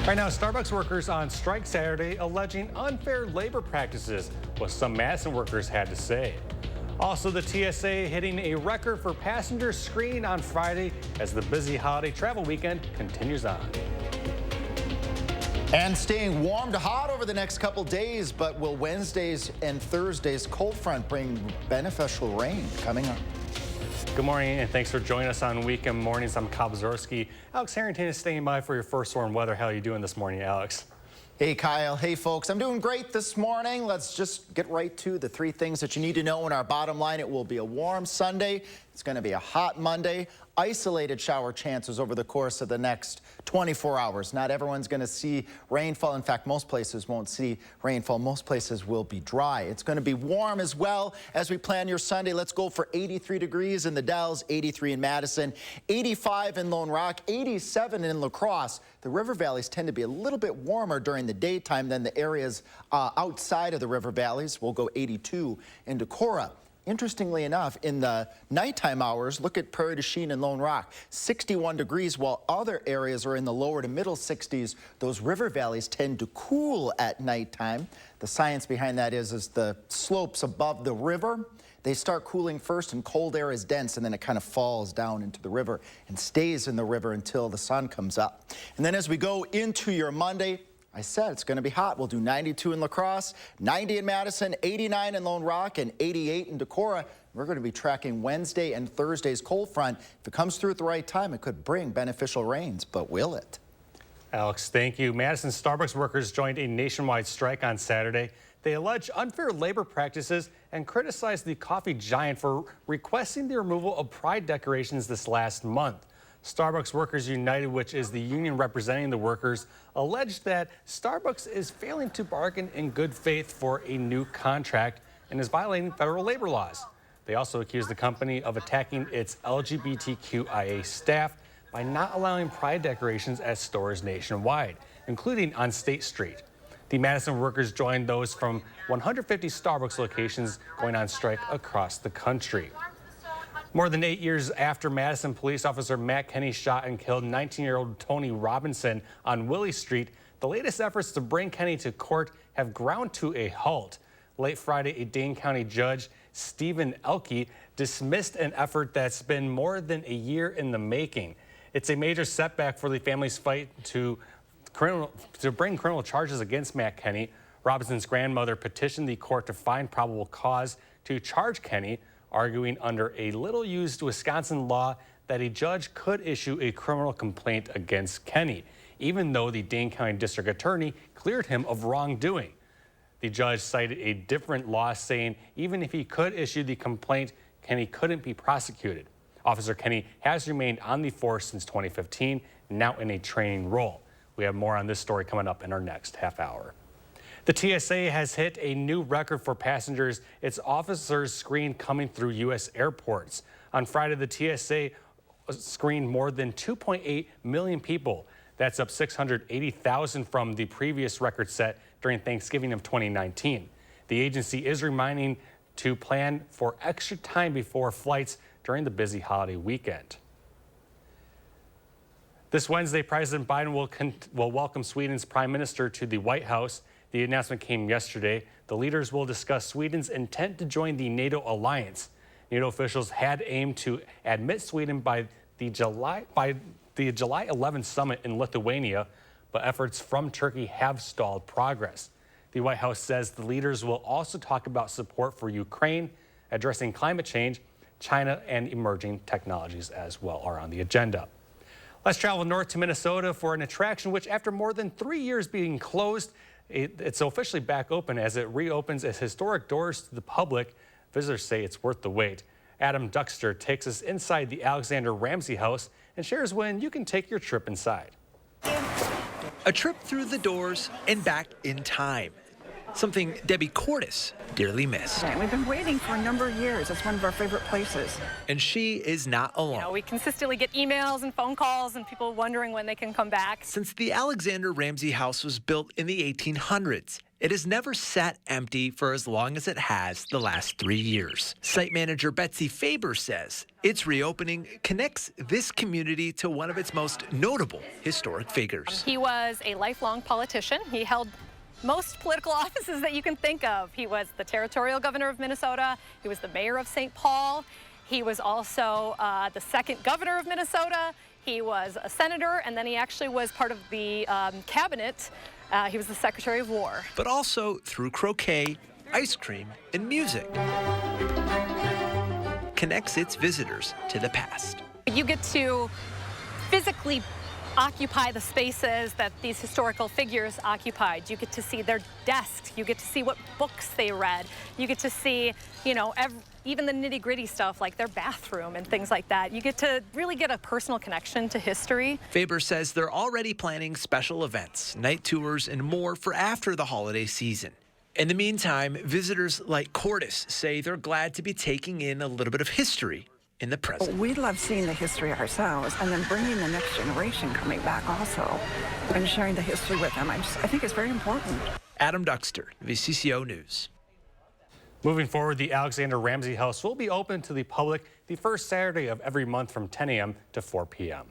Right now, Starbucks workers on strike Saturday alleging unfair labor practices, what some Madison workers had to say. Also, the TSA hitting a record for passenger screening on Friday as the busy holiday travel weekend continues on. And staying warm to hot over the next couple days, but will Wednesday's and Thursday's cold front bring beneficial rain? Coming up. Good morning, and thanks for joining us on Weekend Mornings. I'm Kyle Bzorski. Alex Harrington is staying by for your first warm weather. How are you doing this morning, Alex? Hey, Kyle. Hey, folks. I'm doing great this morning. Let's just get right to the three things that you need to know in our bottom line. It will be a warm Sunday. It's going to be a hot Monday. Isolated shower chances over the course of the next 24 hours. Not everyone's going to see rainfall. In fact, most places won't see rainfall. Most places will be dry. It's going to be warm as well as we plan your Sunday. Let's go for 83 degrees in the Dells, 83 in Madison, 85 in Lone Rock, 87 in La Crosse. The river valleys tend to be a little bit warmer during the daytime than the areas outside of the river valleys. We'll go 82 in Decorah. Interestingly enough, in the nighttime hours, look at Prairie du Chien and Lone Rock, 61 degrees, while other areas are in the lower to middle 60s. Those river valleys tend to cool at nighttime. The science behind that is the slopes above the river, they start cooling first and cold air is dense, and then it kind of falls down into the river and stays in the river until the sun comes up. And then as we go into your Monday, I said it's going to be hot. We'll do 92 in La Crosse, 90 in Madison, 89 in Lone Rock, and 88 in Decorah. We're going to be tracking Wednesday and Thursday's cold front. If it comes through at the right time, it could bring beneficial rains, but will it? Alex, thank you. Madison Starbucks workers joined a nationwide strike on Saturday. They allege unfair labor practices and criticized the coffee giant for requesting the removal of pride decorations this last month. Starbucks Workers United, which is the union representing the workers, alleged that Starbucks is failing to bargain in good faith for a new contract and is violating federal labor laws. They also accused the company of attacking its LGBTQIA staff by not allowing pride decorations at stores nationwide, including on State Street. The Madison workers joined those from 150 Starbucks locations going on strike across the country. More than 8 years after Madison police officer Matt Kenney shot and killed 19-year-old Tony Robinson on Willie Street, the latest efforts to bring Kenney to court have ground to a halt. Late Friday, a Dane County judge, Stephen Elke, dismissed an effort that's been more than a year in the making. It's a major setback for the family's fight to bring criminal charges against Matt Kenney. Robinson's grandmother petitioned the court to find probable cause to charge Kenney, arguing under a little-used Wisconsin law that a judge could issue a criminal complaint against Kenney, even though the Dane County District Attorney cleared him of wrongdoing. The judge cited a different law, saying even if he could issue the complaint, Kenney couldn't be prosecuted. Officer Kenney has remained on the force since 2015, now in a training role. We have more on this story coming up in our next half hour. The TSA has hit a new record for passengers its officers screened coming through U.S. airports. On Friday, the TSA screened more than 2.8 million people. That's up 680,000 from the previous record set during Thanksgiving of 2019. The agency is reminding to plan for extra time before flights during the busy holiday weekend. This Wednesday, President Biden will welcome Sweden's Prime Minister to the White House. The announcement came yesterday. The leaders will discuss Sweden's intent to join the NATO alliance. NATO officials had aimed to admit Sweden by the July 11th summit in Lithuania, but efforts from Turkey have stalled progress. The White House says the leaders will also talk about support for Ukraine, addressing climate change, China, and emerging technologies as well are on the agenda. Let's travel north to Minnesota for an attraction which, after more than 3 years being closed, it's officially back open as it reopens its historic doors to the public. Visitors say it's worth the wait. Adam Duxter takes us inside the Alexander Ramsey House and shares when you can take your trip inside. A trip through the doors and back in time. something Debbie Cordes dearly missed. We've been waiting for a number of years. It's one of our favorite places. And she is not alone. We consistently get emails and phone calls and people wondering when they can come back. Since the Alexander Ramsey House was built in the 1800s, it has never sat empty for as long as it has the last 3 years. Site manager Betsy Faber says its reopening connects this community to one of its most notable historic figures. He was a lifelong politician. He held most political offices that you can think of. He was the territorial governor of Minnesota. He was the mayor of St. Paul. He was also the second governor of Minnesota. He was a senator, and then he actually was part of the cabinet. He was the Secretary of War. But also through croquet, ice cream, and music, connects its visitors to the past. You get to physically occupy the spaces that these historical figures occupied. You get to see their desks. You get to see what books they read. You get to see, even the nitty-gritty stuff like their bathroom and things like that. You get to really get a personal connection to history. Faber says they're already planning special events, night tours, and more for after the holiday season. In the meantime, visitors like Cordes say they're glad to be taking in a little bit of history in the present. We love seeing the history ourselves and then bringing the next generation coming back also and sharing the history with them. I think it's very important. Adam Duxter, VCCO News. Moving forward, the Alexander Ramsey House will be open to the public the first Saturday of every month from 10 a.m. to 4 p.m.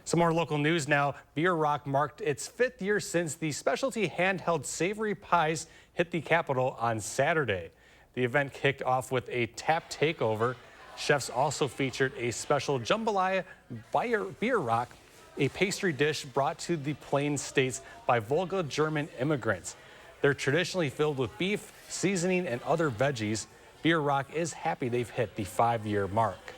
Some more local news now. Beer Rock marked its 5th year since the specialty handheld savory pies hit the Capitol on Saturday. The event kicked off with a tap takeover. Chefs also featured a special jambalaya Beer Rock, a pastry dish brought to the Plains States by Volga German immigrants. They're traditionally filled with beef, seasoning, and other veggies. Beer Rock is happy they've hit the 5-year mark.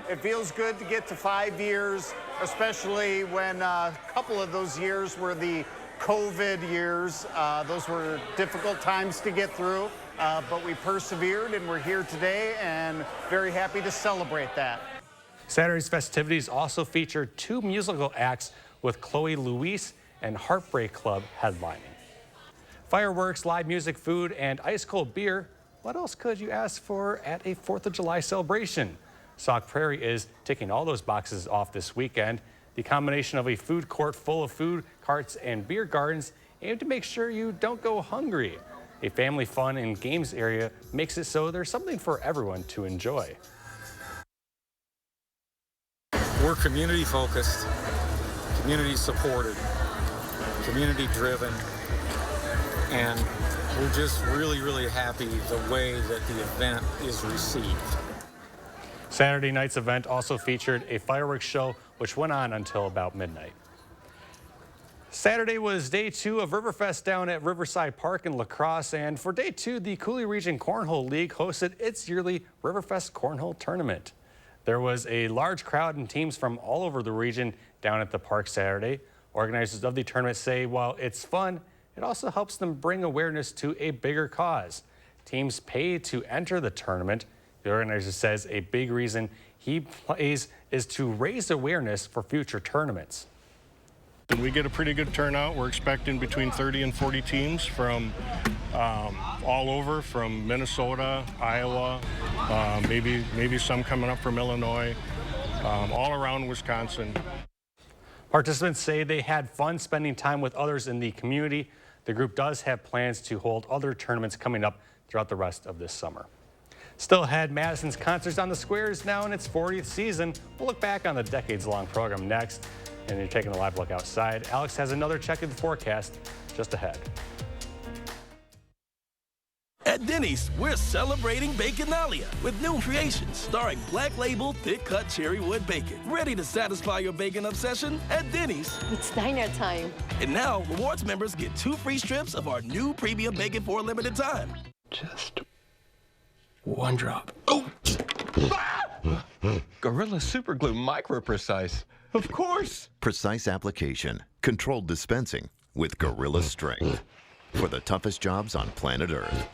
It feels good to get to 5 years, especially when a couple of those years were the COVID years. Those were difficult times to get through, but we persevered and we're here today and very happy to celebrate that. Saturday's festivities also featured 2 musical acts with Chloe Louise and Heartbreak Club headlining. Fireworks, live music, food, and ice-cold beer. What else could you ask for at a 4th of July celebration? Sauk Prairie is ticking all those boxes off this weekend. The combination of a food court full of food carts and beer gardens aim to make sure you don't go hungry. A family fun and games area makes it so there's something for everyone to enjoy. We're community focused, community supported, community driven, and we're just really, really happy the way that the event is received. Saturday night's event also featured a fireworks show which went on until about midnight. Saturday was day 2 of Riverfest down at Riverside Park in La Crosse, and for day 2, the Cudahy Region Cornhole League hosted its yearly Riverfest Cornhole Tournament. There was a large crowd and teams from all over the region down at the park Saturday. Organizers of the tournament say while it's fun, it also helps them bring awareness to a bigger cause. Teams pay to enter the tournament. The organizer says a big reason he plays is to raise awareness for future tournaments. And we get a pretty good turnout. We're expecting between 30 and 40 teams from all over, from Minnesota, Iowa, maybe some coming up from Illinois, all around Wisconsin. Participants say they had fun spending time with others in the community. The group does have plans to hold other tournaments coming up throughout the rest of this summer. Still ahead, Madison's Concerts on the Square is now in its 40th season. We'll look back on the decades-long program next. And you're taking a live look outside. Alex has another check of the forecast just ahead. At Denny's, we're celebrating Baconalia with new creations starring Black Label thick-cut cherry wood bacon. Ready to satisfy your bacon obsession? At Denny's. It's diner time. And now, rewards members get 2 free strips of our new premium bacon for a limited time. Just 1 drop. Oh! Gorilla Super Glue Micro Precise. Of course! Precise application, controlled dispensing with Gorilla Strength for the toughest jobs on planet Earth.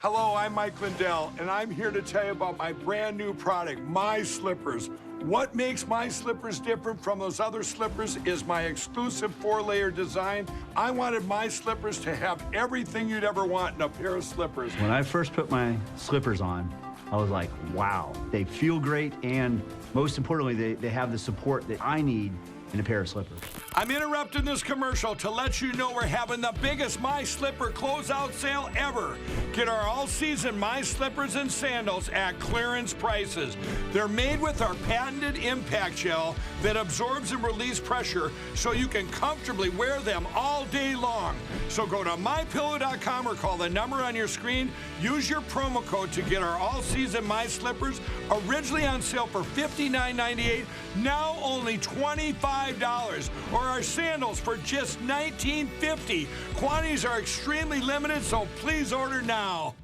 Hello, I'm Mike Lindell, and I'm here to tell you about my brand new product, My Slippers. What makes My Slippers different from those other slippers is my exclusive 4-layer design. I wanted My Slippers to have everything you'd ever want in a pair of slippers. When I first put my slippers on, I was like, wow, they feel great, and most importantly, they have the support that I need in a pair of slippers. I'm interrupting this commercial to let you know we're having the biggest My Slipper closeout sale ever. Get our all-season My Slippers and sandals at clearance prices. They're made with our patented impact gel that absorbs and releases pressure so you can comfortably wear them all day long. So go to mypillow.com or call the number on your screen. Use your promo code to get our all-season My Slippers, originally on sale for $59.98, now only $25, or our sandals for just $19.50. Quantities are extremely limited, so please order now.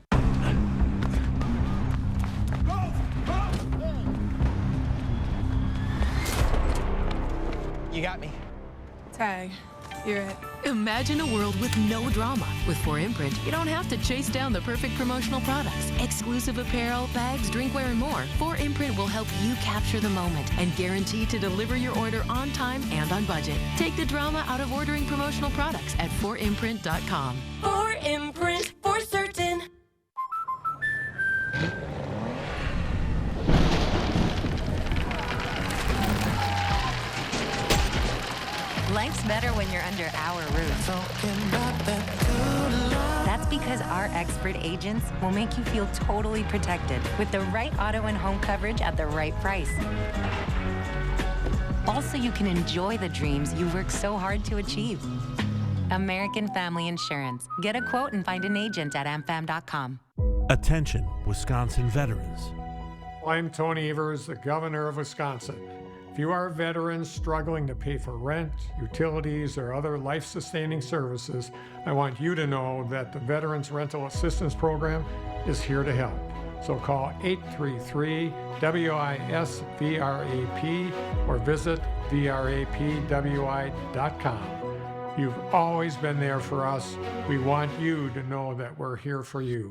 You got me. Tag, you're it. Imagine a world with no drama. With 4imprint, you don't have to chase down the perfect promotional products. Exclusive apparel, bags, drinkware, and more. 4imprint will help you capture the moment and guarantee to deliver your order on time and on budget. Take the drama out of ordering promotional products at 4imprint.com. 4imprint, for certain. Life's better when you're under our roof. That's because our expert agents will make you feel totally protected with the right auto and home coverage at the right price. Also, you can enjoy the dreams you work so hard to achieve. American Family Insurance. Get a quote and find an agent at amfam.com. Attention, Wisconsin veterans. I'm Tony Evers, the governor of Wisconsin. If you are a veteran struggling to pay for rent, utilities, or other life-sustaining services, I want you to know that the Veterans Rental Assistance Program is here to help. So call 833-WISC-VRAP or visit VRAPWI.com. You've always been there for us. We want you to know that we're here for you.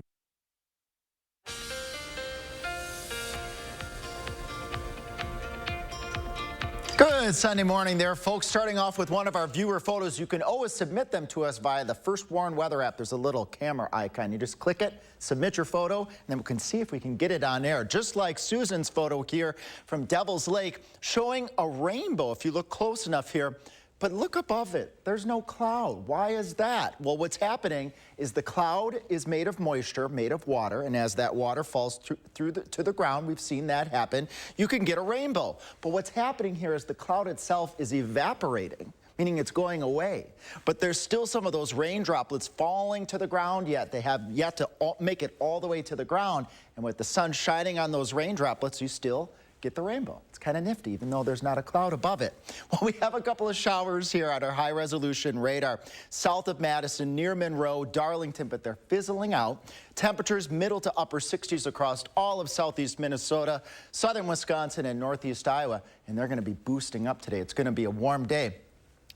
Good Sunday morning there, folks. Starting off with one of our viewer photos. You can always submit them to us via the First Warn Weather app. There's a little camera icon. You just click it, submit your photo, and then we can see if we can get it on air. Just like Susan's photo here from Devil's Lake, showing a rainbow if you look close enough here. But look above it. There's no cloud. Why is that? Well, what's happening is the cloud is made of moisture, made of water, and as that water falls to the ground, we've seen that happen, you can get a rainbow. But what's happening here is the cloud itself is evaporating, meaning it's going away. But there's still some of those rain droplets falling to the ground yet. They have yet to make it all the way to the ground. And with the sun shining on those rain droplets, you still get the rainbow. It's kind of nifty, even though there's not a cloud above it. Well, we have a couple of showers here at our high-resolution radar south of Madison, near Monroe, Darlington, but they're fizzling out. Temperatures middle to upper 60s across all of southeast Minnesota, southern Wisconsin, and northeast Iowa, and they're going to be boosting up today. It's going to be a warm day.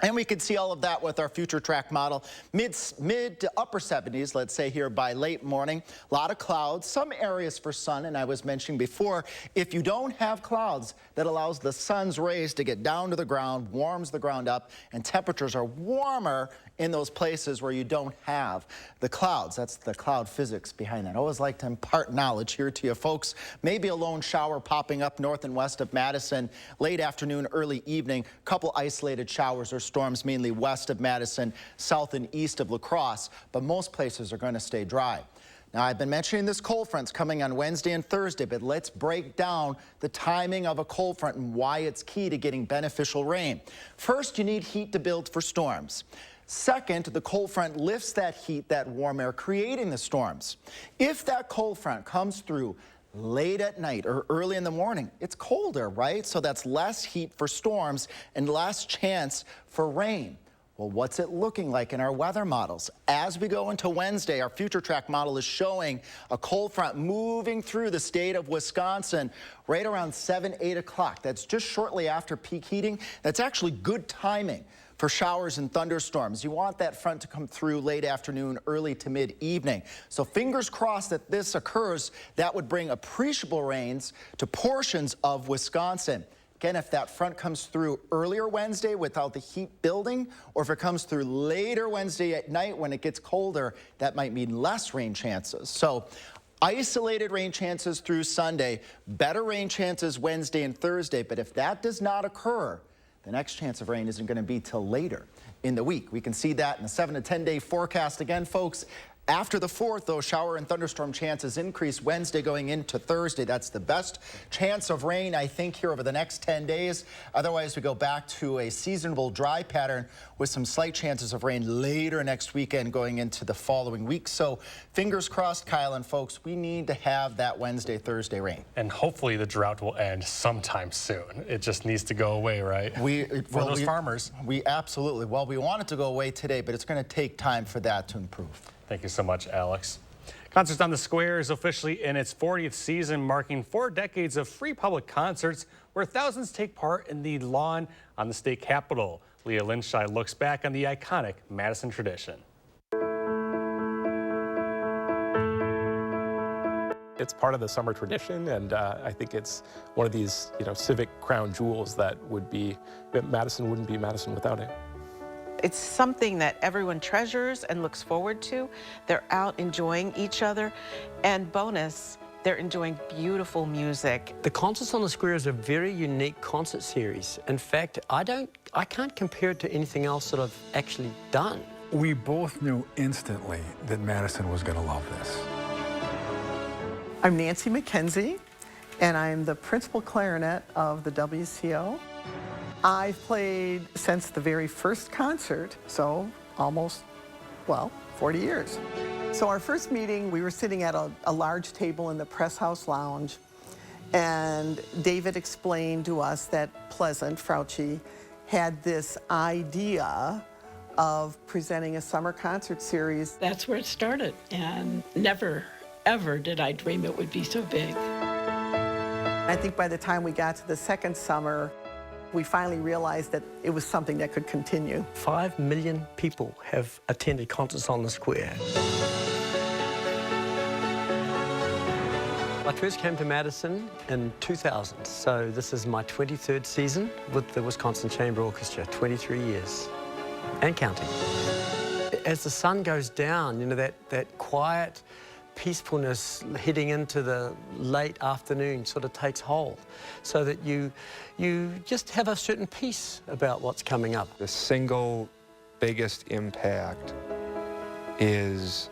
And we can see all of that with our future track model. Mid to upper 70s, let's say here by late morning. A lot of clouds, some areas for sun. And I was mentioning before, if you don't have clouds, that allows the sun's rays to get down to the ground, warms the ground up, and temperatures are warmer in those places where you don't have the clouds. That's the cloud physics behind that. I always like to impart knowledge here to you folks. Maybe a lone shower popping up north and west of Madison, late afternoon, early evening. Couple isolated showers or storms mainly west of Madison, south and east of La Crosse, but most places are going to stay dry. Now, I've been mentioning this cold front's coming on Wednesday and Thursday, but let's break down the timing of a cold front and why it's key to getting beneficial rain. First, you need heat to build for storms. Second, the cold front lifts that heat, that warm air, creating the storms. If that cold front comes through late at night or early in the morning, it's colder, right? So that's less heat for storms and less chance for rain. Well, what's it looking like in our weather models? As we go into Wednesday, our future track model is showing a cold front moving through the state of Wisconsin right around 7, 8 o'clock. That's just shortly after peak heating. That's actually good timing. for showers and thunderstorms. You want that front to come through late afternoon, early to mid-evening. So fingers crossed that this occurs. That would bring appreciable rains to portions of Wisconsin. Again, if that front comes through earlier Wednesday without the heat building, or if it comes through later Wednesday at night when it gets colder, that might mean less rain chances. So isolated rain chances through Sunday, better rain chances Wednesday and Thursday. But if that does not occur, the next chance of rain isn't going to be till later in the week. We can see that in the 7 to 10 day forecast again, folks. After the 4th, though, shower and thunderstorm chances increase Wednesday going into Thursday. That's the best chance of rain, I think, here over the next 10 days. Otherwise, we go back to a seasonable dry pattern with some slight chances of rain later next weekend going into the following week. So fingers crossed, Kyle and folks, we need to have that Wednesday, Thursday rain. And hopefully the drought will end sometime soon. It just needs to go away, right? For those farmers. We absolutely. Well, we want it to go away today, but it's going to take time for that to improve. Thank you so much, Alex. Concerts on the Square is officially in its 40th season, marking 4 decades of free public concerts where thousands take part in the lawn on the state capitol. Leah Linshai looks back on the iconic Madison tradition. It's part of the summer tradition, and I think it's one of these, civic crown jewels that Madison wouldn't be Madison without it. It's something that everyone treasures and looks forward to. They're out enjoying each other, and bonus, they're enjoying beautiful music. The Concerts on the Square is a very unique concert series. In fact, I can't compare it to anything else that I've actually done. We both knew instantly that Madison was going to love this. I'm Nancy McKenzie, and I'm the principal clarinet of the WCO. I've played since the very first concert, so almost, 40 years. So our first meeting, we were sitting at a large table in the Press House Lounge, and David explained to us that Pleasant, Frauchi, had this idea of presenting a summer concert series. That's where it started, and never, ever did I dream it would be so big. I think by the time we got to the second summer, we finally realized that it was something that could continue. 5 million people have attended Concerts on the Square. I first came to Madison in 2000, so this is my 23rd season with the Wisconsin Chamber Orchestra, 23 years, and counting. As the sun goes down, that quiet peacefulness heading into the late afternoon sort of takes hold, so that you just have a certain peace about what's coming up. The single biggest impact is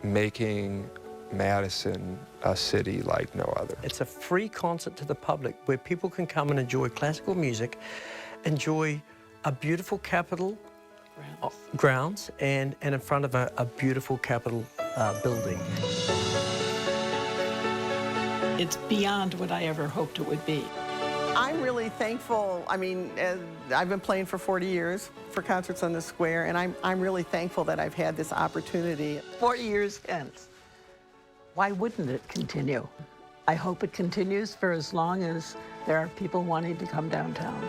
making Madison a city like no other. It's a free concert to the public where people can come and enjoy classical music, enjoy a beautiful Capitol grounds, and in front of a beautiful Capitol building. It's beyond what I ever hoped it would be. I'm really thankful. I mean, I've been playing for 40 years for Concerts on the Square, and I'm really thankful that I've had this opportunity. 40 years hence, why wouldn't it continue? I hope it continues for as long as there are people wanting to come downtown.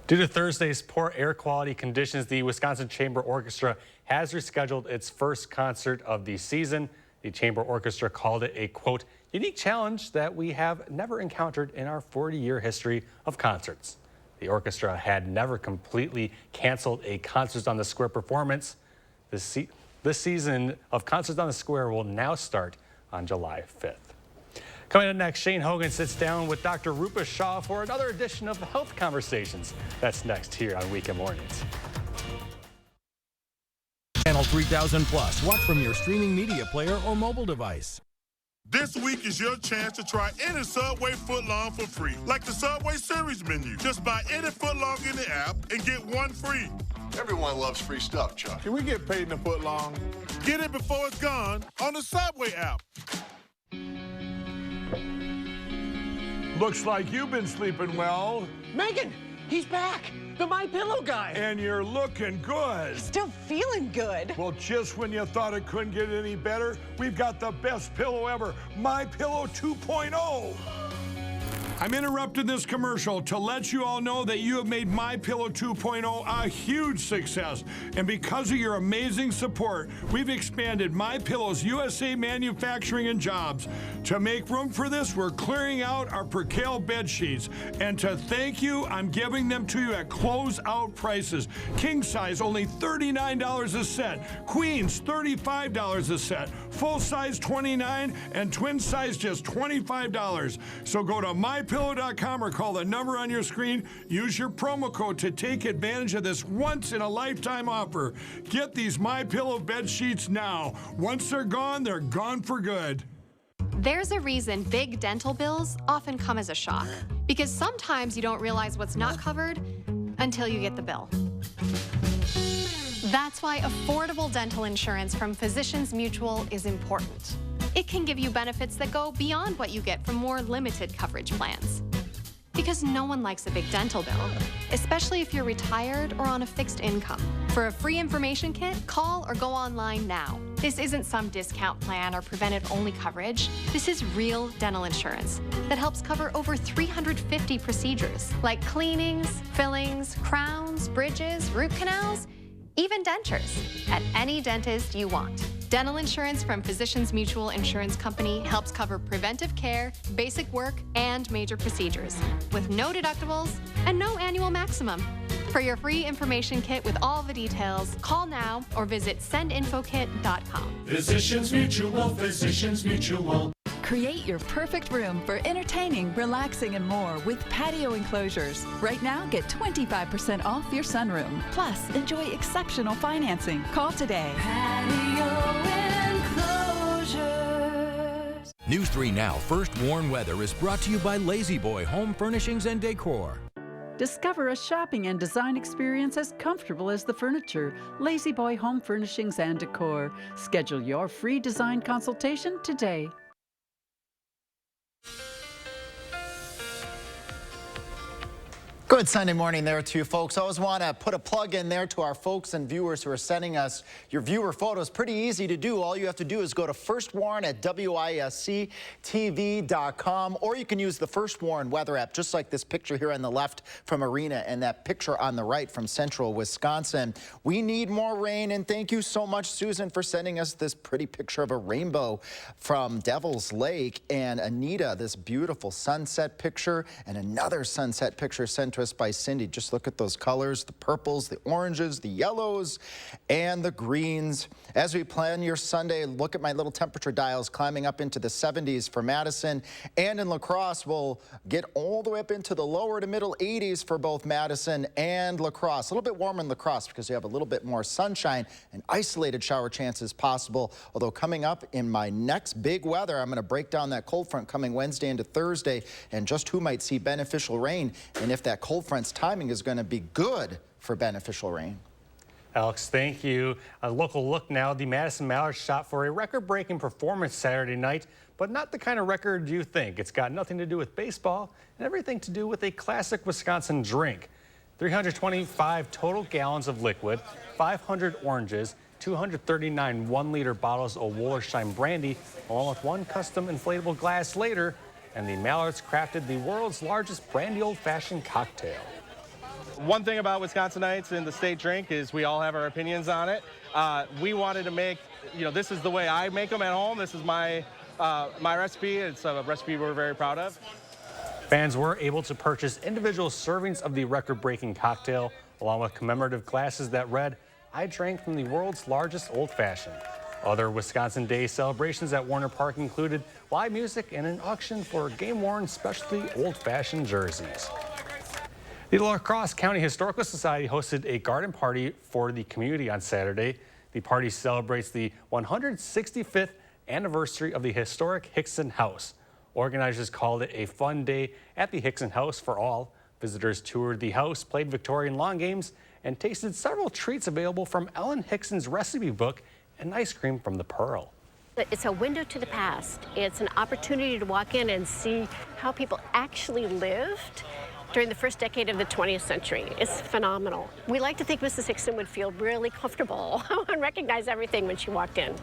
Due to Thursday's poor air quality conditions, the Wisconsin Chamber Orchestra has rescheduled its first concert of the season. The Chamber Orchestra called it a, quote, unique challenge that we have never encountered in our 40-year history of concerts. The orchestra had never completely canceled a Concerts on the Square performance. This season of Concerts on the Square will now start on July 5th. Coming up next, Shane Hogan sits down with Dr. Rupa Shah for another edition of Health Conversations. That's next here on Weekend Mornings. Channel 3000 Plus. Watch from your streaming media player or mobile device. This week is your chance to try any Subway footlong for free, like the Subway Series menu. Just buy any footlong in the app and get one free. Everyone loves free stuff, Chuck. Can we get paid in a footlong? Get it before it's gone on the Subway app. Looks like you've been sleeping well. Megan, he's back. The My Pillow guy. And you're looking good. Still feeling good. Well, just when you thought it couldn't get any better, we've got the best pillow ever, My Pillow 2.0. I'm interrupting this commercial to let you all know that you have made MyPillow 2.0 a huge success. And because of your amazing support, we've expanded MyPillow's USA manufacturing and jobs. To make room for this, we're clearing out our Percale bed sheets. And to thank you, I'm giving them to you at close-out prices. King size, only $39 a set. Queens, $35 a set. Full size, $29, and twin size, just $25. So go to MyPillow.com or call the number on your screen. Use your promo code to take advantage of this once-in-a-lifetime offer. Get these MyPillow bed sheets now. Once they're gone for good. There's a reason big dental bills often come as a shock, because sometimes you don't realize what's not covered until you get the bill. That's why affordable dental insurance from Physicians Mutual is important. It can give you benefits that go beyond what you get from more limited coverage plans. Because no one likes a big dental bill, especially if you're retired or on a fixed income. For a free information kit, call or go online now. This isn't some discount plan or preventive-only coverage. This is real dental insurance that helps cover over 350 procedures, like cleanings, fillings, crowns, bridges, root canals, even dentures, at any dentist you want. Dental insurance from Physicians Mutual Insurance Company helps cover preventive care, basic work, and major procedures, with no deductibles and no annual maximum. For your free information kit with all the details, call now or visit sendinfokit.com. Physicians Mutual, Physicians Mutual. Create your perfect room for entertaining, relaxing, and more with patio enclosures. Right now, get 25% off your sunroom. Plus, enjoy exceptional financing. Call today. Patio enclosures. News 3 Now First Warn Weather is brought to you by Lazy Boy Home Furnishings and Decor. Discover a shopping and design experience as comfortable as the furniture. Lazy Boy Home Furnishings and Decor. Schedule your free design consultation today. Good Sunday morning there to you folks. I always want to put a plug in there to our folks and viewers who are sending us your viewer photos. Pretty easy to do. All you have to do is go to First Warn at WISC-TV.com, or you can use the First Warn weather app, just like this picture here on the left from Arena and that picture on the right from central Wisconsin. We need more rain, and thank you so much, Susan, for sending us this pretty picture of a rainbow from Devil's Lake, and Anita, this beautiful sunset picture, and another sunset picture sent to us by Cindy. Just look at those colors, the purples, the oranges, the yellows, and the greens. As we plan your Sunday, look at my little temperature dials climbing up into the 70s for Madison, and in La Crosse, we'll get all the way up into the lower to middle 80s for both Madison and La Crosse. A little bit warmer in La Crosse because you have a little bit more sunshine and isolated shower chances possible. Although coming up in my next big weather, I'm going to break down that cold front coming Wednesday into Thursday and just who might see beneficial rain and if that cold front's timing is going to be good for beneficial rain. Alex, thank you. A local look now. The Madison Mallards shot for a record-breaking performance Saturday night, but not the kind of record you think. It's got nothing to do with baseball and everything to do with a classic Wisconsin drink. 325 total gallons of liquid, 500 oranges, 239 1-liter bottles of Wollersheim brandy, along with one custom inflatable glass later, and the Mallards crafted the world's largest brandy old-fashioned cocktail. One thing about Wisconsinites and the state drink is we all have our opinions on it. We wanted to make, this is the way I make them at home. This is my recipe. It's a recipe we're very proud of. Fans were able to purchase individual servings of the record-breaking cocktail, along with commemorative glasses that read, "I drank from the world's largest old-fashioned." Other Wisconsin Day celebrations at Warner Park included live music and an auction for game-worn specialty old-fashioned jerseys. The La Crosse County Historical Society hosted a garden party for the community on Saturday. The party celebrates the 165th anniversary of the historic Hickson House. Organizers called it a fun day at the Hickson House for all. Visitors toured the house, played Victorian lawn games, and tasted several treats available from Ellen Hickson's recipe book and ice cream from the Pearl. It's a window to the past. It's an opportunity to walk in and see how people actually lived during the first decade of the 20th century. It's phenomenal. We like to think Mrs. Hickson would feel really comfortable and recognize everything when she walked in.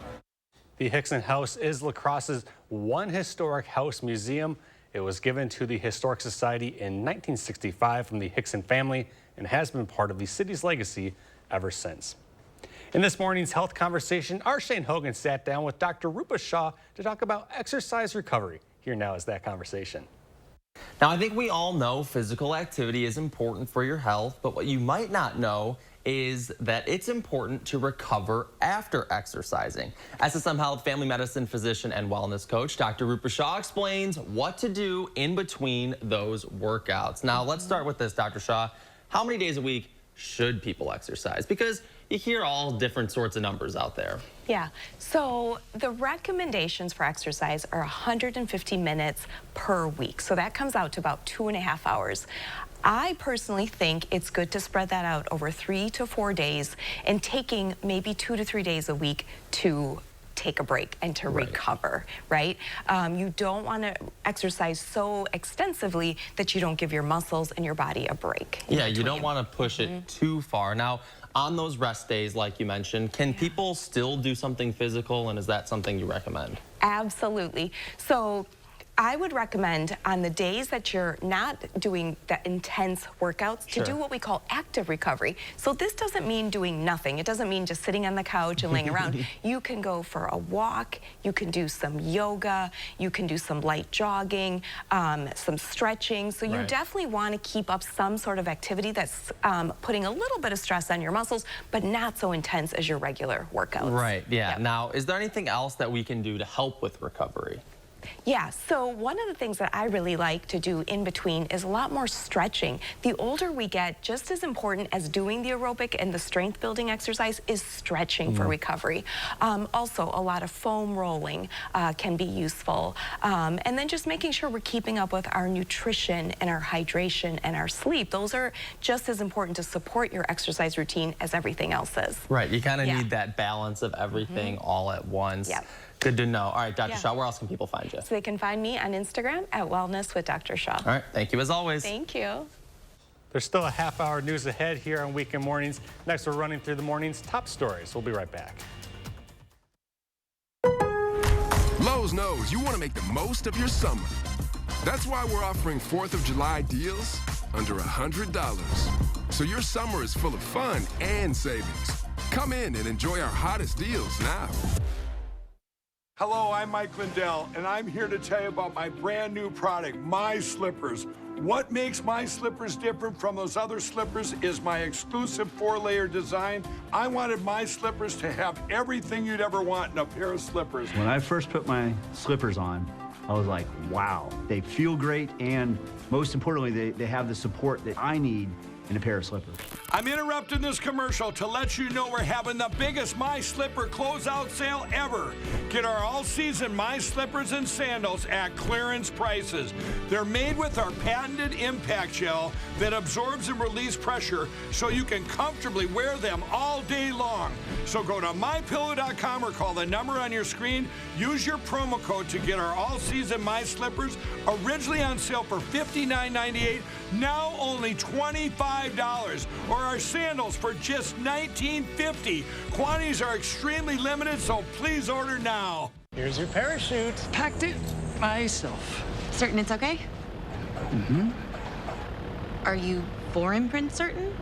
The Hickson House is La Crosse's one historic house museum. It was given to the Historic Society in 1965 from the Hickson family and has been part of the city's legacy ever since. In this morning's health conversation, our Shane Hogan sat down with Dr. Rupa Shah to talk about exercise recovery. Here now is that conversation. Now, I think we all know physical activity is important for your health, but what you might not know is that it's important to recover after exercising. SSM Health family medicine physician and wellness coach Dr. Rupa Shah explains what to do in between those workouts. Now, let's start with this, Dr. Shah. How many days a week should people exercise? Because you hear all different sorts of numbers out there. Yeah, so the recommendations for exercise are 150 minutes per week. So that comes out to about 2.5 hours. I personally think it's good to spread that out over 3 to 4 days and taking maybe 2 to 3 days a week to take a break and to recover, right? You don't want to exercise so extensively that you don't give your muscles and your body a break. Yeah, you don't want to push it too far. Now, on those rest days, like you mentioned, can people still do something physical, and is that something you recommend? Absolutely. So I would recommend on the days that you're not doing the intense workouts to do what we call active recovery. So this doesn't mean doing nothing. It doesn't mean just sitting on the couch and laying around. You can go for a walk, you can do some yoga, you can do some light jogging, some stretching. So you definitely want to keep up some sort of activity that's putting a little bit of stress on your muscles, but not so intense as your regular workouts. Right, yeah. Now, is there anything else that we can do to help with recovery? Yeah, so one of the things that I really like to do in between is a lot more stretching. The older we get, just as important as doing the aerobic and the strength building exercise is stretching for recovery. Also, a lot of foam rolling can be useful. And then just making sure we're keeping up with our nutrition and our hydration and our sleep. Those are just as important to support your exercise routine as everything else is. Right, you kind of need that balance of everything all at once. Yep. Good to know. All right, Dr. Shah, where else can people find you? So they can find me on Instagram at Wellness with Dr. Shah. All right, thank you as always. Thank you. There's still a half-hour news ahead here on Weekend Mornings. Next, we're running through the morning's top stories. We'll be right back. Lowe's knows you want to make the most of your summer. That's why we're offering 4th of July deals under $100. So your summer is full of fun and savings. Come in and enjoy our hottest deals now. Hello, I'm Mike Lindell, and I'm here to tell you about my brand new product, My Slippers. What makes My Slippers different from those other slippers is my exclusive 4-layer design. I wanted My Slippers to have everything you'd ever want in a pair of slippers. When I first put my slippers on, I was like, wow, they feel great, and most importantly, they have the support that I need in a pair of slippers. I'm interrupting this commercial to let you know we're having the biggest My Slipper closeout sale ever. Get our all-season My Slippers and sandals at clearance prices. They're made with our patented impact gel that absorbs and releases pressure so you can comfortably wear them all day long. So go to mypillow.com or call the number on your screen. Use your promo code to get our all-season My Slippers, originally on sale for $59.98, now only $25, or our sandals for just $19.50. Quantities are extremely limited, so please order now. Here's your parachute. Packed it myself. Certain it's okay? Mm-hmm. Are you for imprint certain?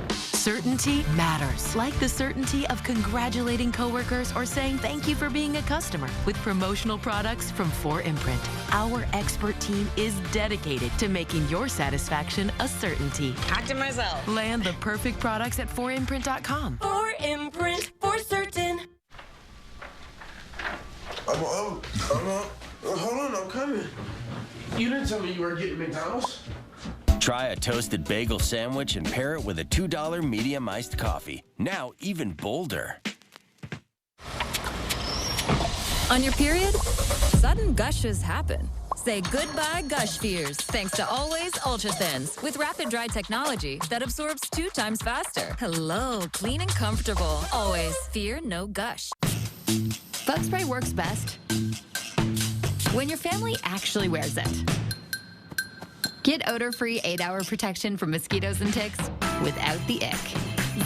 Certainty matters, like the certainty of congratulating coworkers or saying thank you for being a customer with promotional products from 4imprint. Our expert team is dedicated to making your satisfaction a certainty. Packed it myself. Land the perfect products at 4imprint.com. 4imprint, for certain. Hold on, I'm coming. You didn't tell me you were getting McDonald's. Try a toasted bagel sandwich and pair it with a $2 medium iced coffee. Now even bolder. On your period, sudden gushes happen. Say goodbye gush fears thanks to Always Ultra Thins with rapid dry technology that absorbs 2 times faster. Hello, clean and comfortable. Always fear no gush. Bug spray works best when your family actually wears it. Get odor-free 8-hour protection from mosquitoes and ticks without the ick.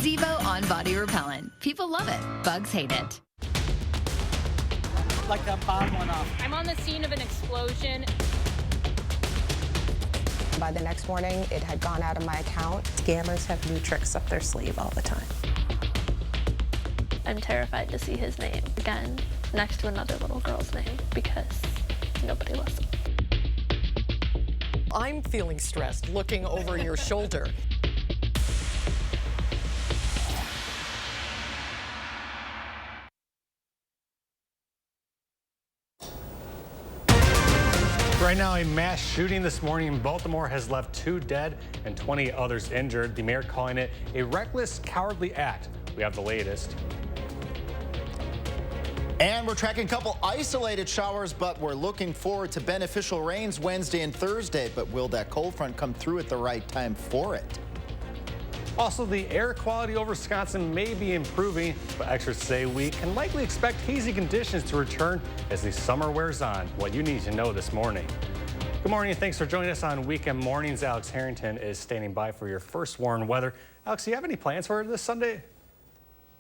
Zevo On Body Repellent. People love it. Bugs hate it. like that bomb went off. I'm on the scene of an explosion. By the next morning, it had gone out of my account. Scammers have new tricks up their sleeve all the time. I'm terrified to see his name again next to another little girl's name because nobody loves him. I'm feeling stressed looking over your shoulder. Right now, a mass shooting this morning in Baltimore has left 2 dead and 20 others injured. The mayor calling it a reckless, cowardly act. We have the latest. And we're tracking a couple isolated showers, but we're looking forward to beneficial rains Wednesday and Thursday. But will that cold front come through at the right time for it? Also, the air quality over Wisconsin may be improving, but experts say we can likely expect hazy conditions to return as the summer wears on. What you need to know this morning. Good morning and thanks for joining us on Weekend Mornings. Alex Harrington is standing by for your first warm weather. Alex, do you have any plans for this Sunday?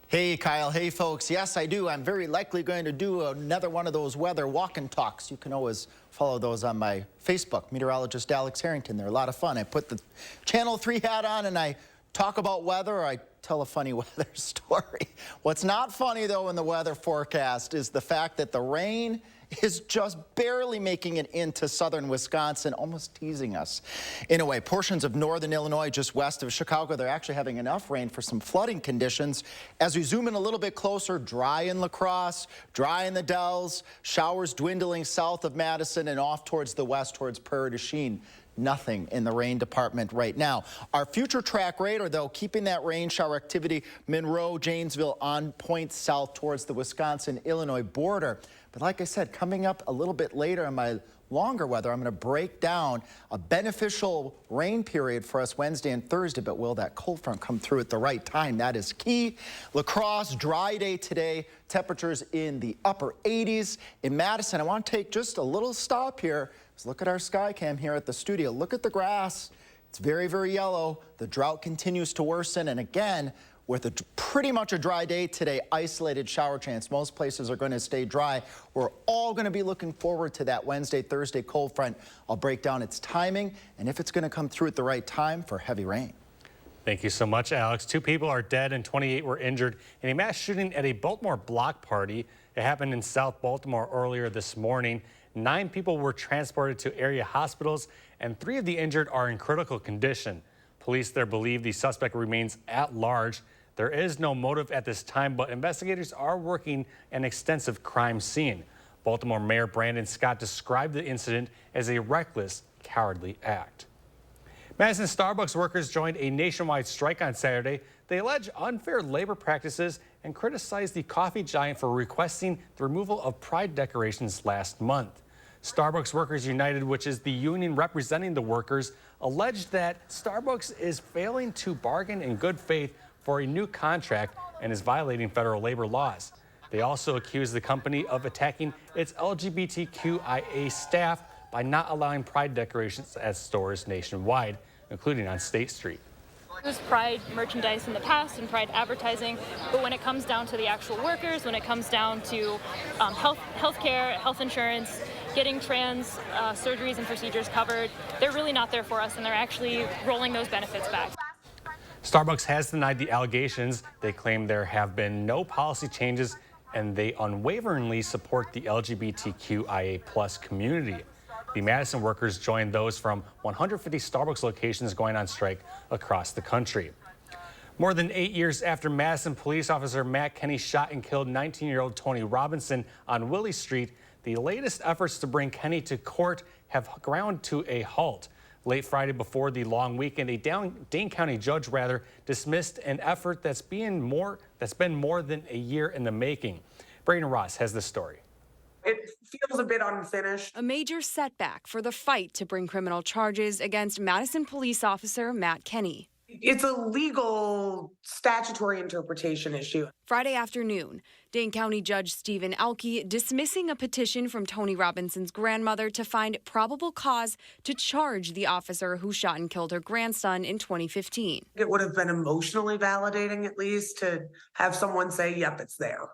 Hey, Kyle. Hey, folks. Yes, I do. I'm very likely going to do another one of those weather walk and talks. You can always follow those on my Facebook, meteorologist Alex Harrington. They're a lot of fun. I put the Channel 3 hat on and I talk about weather, or I tell a funny weather story. What's not funny, though, in the weather forecast is the fact that the rain is just barely making it into southern Wisconsin, almost teasing us. In a way, portions of northern Illinois, just west of Chicago, they're actually having enough rain for some flooding conditions. As we zoom in a little bit closer, dry in La Crosse, dry in the Dells, showers dwindling south of Madison and off towards the west, towards Prairie du Chien. Nothing in the rain department right now. Our future track radar, though, keeping that rain shower activity, Monroe, Janesville on point south towards the Wisconsin-Illinois border. But like I said, coming up a little bit later in my longer weather, I'm going to break down a beneficial rain period for us Wednesday and Thursday. But will that cold front come through at the right time? That is key. La Crosse, dry day today. Temperatures in the upper 80s. In Madison, I want to take just a little stop here. Let's look at our sky cam here at the studio. Look at the grass. It's very, very yellow. The drought continues to worsen. And again, with pretty much a dry day today, isolated shower chance. Most places are going to stay dry. We're all going to be looking forward to that Wednesday, Thursday cold front. I'll break down its timing and if it's going to come through at the right time for heavy rain. Thank you so much, Alex. 2 people are dead and 28 were injured in a mass shooting at a Baltimore block party. It happened in South Baltimore earlier this morning. 9 people were transported to area hospitals, and 3 of the injured are in critical condition. Police there believe the suspect remains at large. There is no motive at this time, but investigators are working an extensive crime scene. Baltimore Mayor Brandon Scott described the incident as a reckless, cowardly act. Madison Starbucks workers joined a nationwide strike on Saturday. They allege unfair labor practices and criticized the coffee giant for requesting the removal of pride decorations last month. Starbucks Workers United, which is the union representing the workers, alleged that Starbucks is failing to bargain in good faith for a new contract and is violating federal labor laws. They also accused the company of attacking its LGBTQIA staff by not allowing pride decorations at stores nationwide, including on State Street. There's pride merchandise in the past and pride advertising, but when it comes down to the actual workers, when it comes down to healthcare, health insurance, getting trans surgeries and procedures covered, they're really not there for us, and they're actually rolling those benefits back. Starbucks has denied the allegations. They claim there have been no policy changes, and they unwaveringly support the LGBTQIA+ community. The Madison workers joined those from 150 Starbucks locations going on strike across the country. More than 8 years after Madison police officer Matt Kenny shot and killed 19-year-old Tony Robinson on Willie Street, the latest efforts to bring Kenny to court have ground to a halt. Late Friday before the long weekend, a Dane County judge dismissed an effort that's been more than a year in the making. Brayden Ross has the story. It feels a bit unfinished. A major setback for the fight to bring criminal charges against Madison police officer Matt Kenny. It's a legal statutory interpretation issue. Friday afternoon, Dane County Judge Stephen Elke dismissing a petition from Tony Robinson's grandmother to find probable cause to charge the officer who shot and killed her grandson in 2015. It would have been emotionally validating, at least, to have someone say, yep, it's there.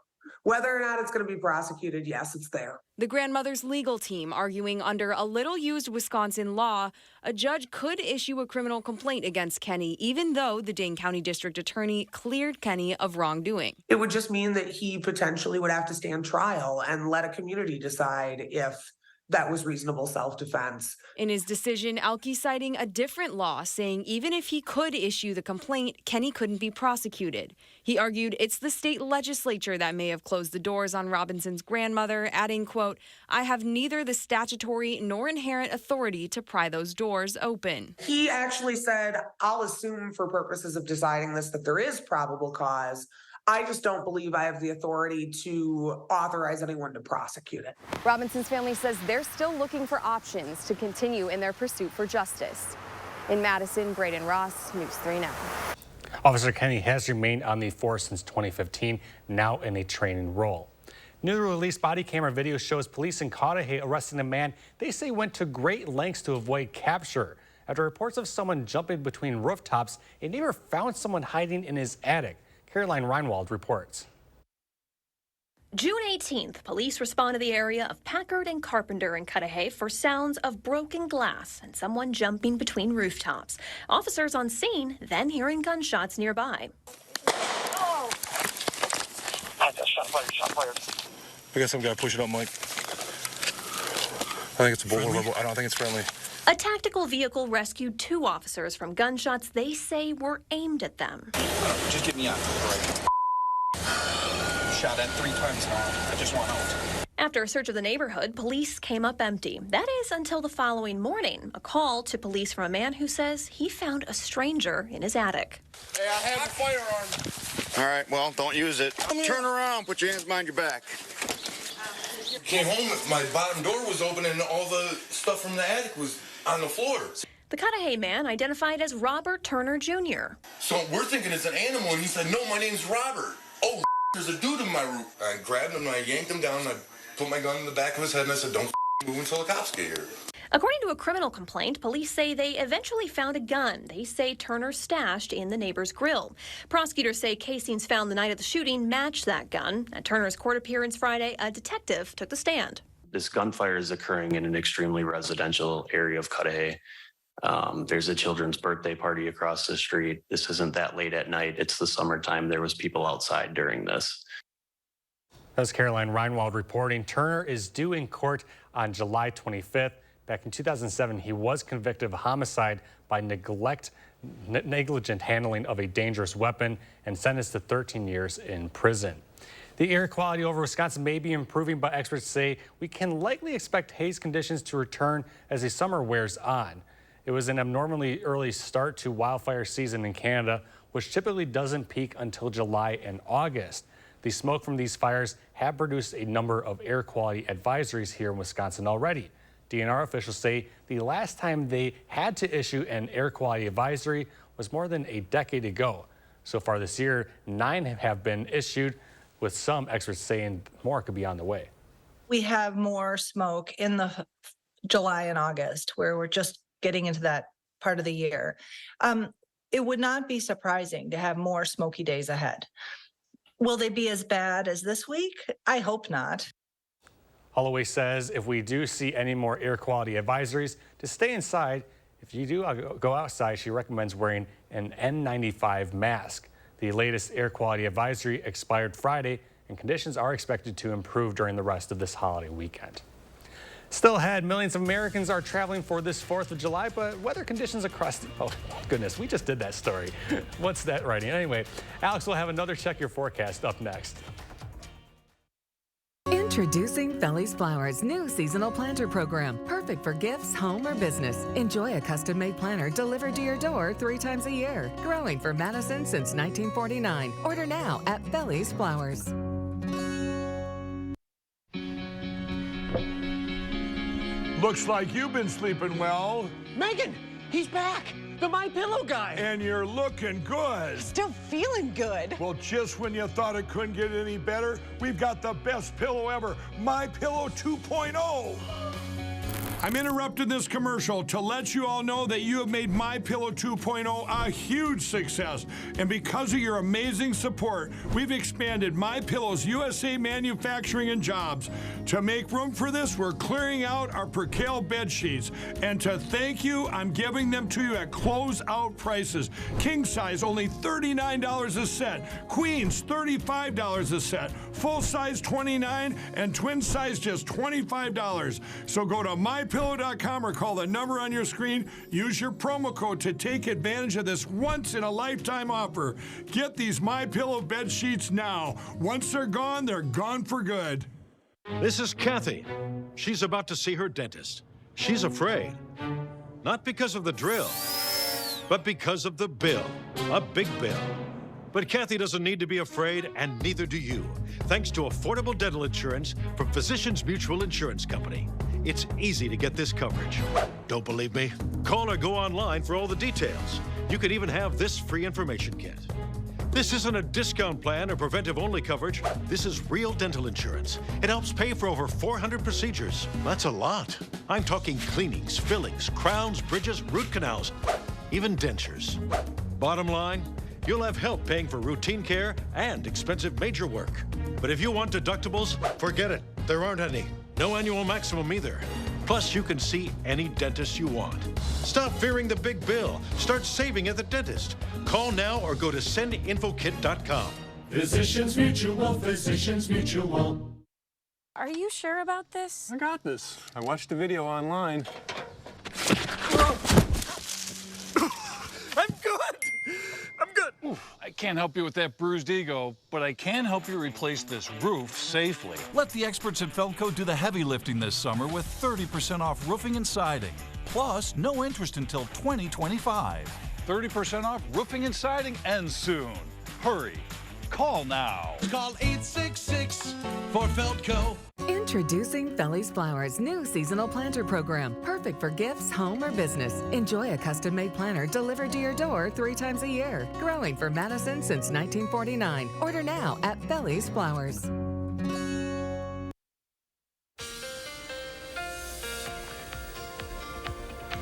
Whether or not it's going to be prosecuted, yes, it's there. The grandmother's legal team arguing under a little-used Wisconsin law, a judge could issue a criminal complaint against Kenny, even though the Dane County District Attorney cleared Kenny of wrongdoing. It would just mean that he potentially would have to stand trial and let a community decide if that was reasonable self-defense. In his decision, Alke citing a different law, saying even if he could issue the complaint, Kenny couldn't be prosecuted. He argued it's the state legislature that may have closed the doors on Robinson's grandmother, adding, quote, "I have neither the statutory nor inherent authority to pry those doors open." He actually said, I'll assume for purposes of deciding this that there is probable cause. I just don't believe I have the authority to authorize anyone to prosecute it. Robinson's family says they're still looking for options to continue in their pursuit for justice. In Madison, Braden Ross, News 3 Now. Officer Kenny has remained on the force since 2015, now in a training role. Newly released body camera video shows police in Cudahy arresting a man they say went to great lengths to avoid capture. After reports of someone jumping between rooftops, a neighbor found someone hiding in his attic. Caroline Reinwald reports. June 18th, police respond to the area of Packard and Carpenter in Cudahy for sounds of broken glass and someone jumping between rooftops. Officers on scene then hearing gunshots nearby. Oh. Shot fired. We got some guy pushing up, Mike. I think it's a bull. I don't think it's friendly. A tactical vehicle rescued 2 officers from gunshots they say were aimed at them. Just get me out. Shot at 3 times now. I just want out. After a search of the neighborhood, police came up empty. That is until the following morning, a call to police from a man who says he found a stranger in his attic. Hey, I have a firearm. All right, well, don't use it. Turn around, put your hands behind your back. Came home, my bottom door was open and all the stuff from the attic was on the floor. The Cudahy man identified as Robert Turner Jr. So we're thinking it's an animal, and he said, no, my name's Robert. Oh, there's a dude in my room. I grabbed him, and I yanked him down, and I put my gun in the back of his head, and I said, don't move until the cops get here. According to a criminal complaint, police say they eventually found a gun they say Turner stashed in the neighbor's grill. Prosecutors say casings found the night of the shooting matched that gun. At Turner's court appearance Friday, a detective took the stand. This gunfire is occurring in an extremely residential area of Cudahy. There's a children's birthday party across the street. This isn't that late at night. It's the summertime. There was people outside during this. That's Caroline Reinwald reporting. Turner is due in court on July 25th. Back in 2007, he was convicted of homicide by negligent handling of a dangerous weapon and sentenced to 13 years in prison. The air quality over Wisconsin may be improving, but experts say we can likely expect haze conditions to return as the summer wears on. It was an abnormally early start to wildfire season in Canada, which typically doesn't peak until July and August. The smoke from these fires have produced a number of air quality advisories here in Wisconsin already. DNR officials say the last time they had to issue an air quality advisory was more than a decade ago. So far this year, 9 have been issued, with some experts saying more could be on the way. We have more smoke in the July and August, where we're just getting into that part of the year. It would not be surprising to have more smoky days ahead. Will they be as bad as this week? I hope not. Holloway says if we do see any more air quality advisories, to stay inside. If you do go outside, she recommends wearing an N95 mask. The latest air quality advisory expired Friday, and conditions are expected to improve during the rest of this holiday weekend. Still ahead, millions of Americans are traveling for this 4th of July, but weather conditions across the... Oh, goodness, we just did that story. What's that writing? Anyway, Alex will have another Check Your Forecast up next. Introducing Feli's Flowers' new seasonal planter program. Perfect for gifts, home, or business. Enjoy a custom-made planter delivered to your door 3 times a year. Growing for Madison since 1949. Order now at Feli's Flowers. Looks like you've been sleeping well. Megan, he's back. The My Pillow guy. And you're looking good. Still feeling good. Well, just when you thought it couldn't get any better, we've got the best pillow ever, My Pillow 2.0. I'm interrupting this commercial to let you all know that you have made MyPillow 2.0 a huge success. And because of your amazing support, we've expanded MyPillow's USA manufacturing and jobs. To make room for this, we're clearing out our Percale bed sheets. And to thank you, I'm giving them to you at closeout prices. King size, only $39 a set. Queens, $35 a set. Full size, $29, and twin size, just $25. So go to MyPillow.com or call the number on your screen. Use your promo code to take advantage of this once-in-a-lifetime offer. Get these MyPillow bed sheets now. Once they're gone for good. This is Kathy. She's about to see her dentist. She's afraid. Not because of the drill, but because of the bill. A big bill. But Kathy doesn't need to be afraid, and neither do you. Thanks to affordable dental insurance from Physicians Mutual Insurance Company. It's easy to get this coverage. Don't believe me? Call or go online for all the details. You could even have this free information kit. This isn't a discount plan or preventive-only coverage. This is real dental insurance. It helps pay for over 400 procedures. That's a lot. I'm talking cleanings, fillings, crowns, bridges, root canals, even dentures. Bottom line, you'll have help paying for routine care and expensive major work. But if you want deductibles, forget it. There aren't any. No annual maximum either. Plus, you can see any dentist you want. Stop fearing the big bill. Start saving at the dentist. Call now or go to sendinfokit.com. Physicians Mutual, Physicians Mutual. Are you sure about this? I got this. I watched the video online. I can't help you with that bruised ego, but I can help you replace this roof safely. Let the experts at Feldco do the heavy lifting this summer with 30% off roofing and siding. Plus, no interest until 2025. 30% off roofing and siding ends soon. Hurry. Call now. Call 866 for Feldco. Introducing Feli's Flowers' new seasonal planter program. Perfect for gifts, home, or business. Enjoy a custom-made planter delivered to your door 3 times a year. Growing for Madison since 1949. Order now at Feli's Flowers.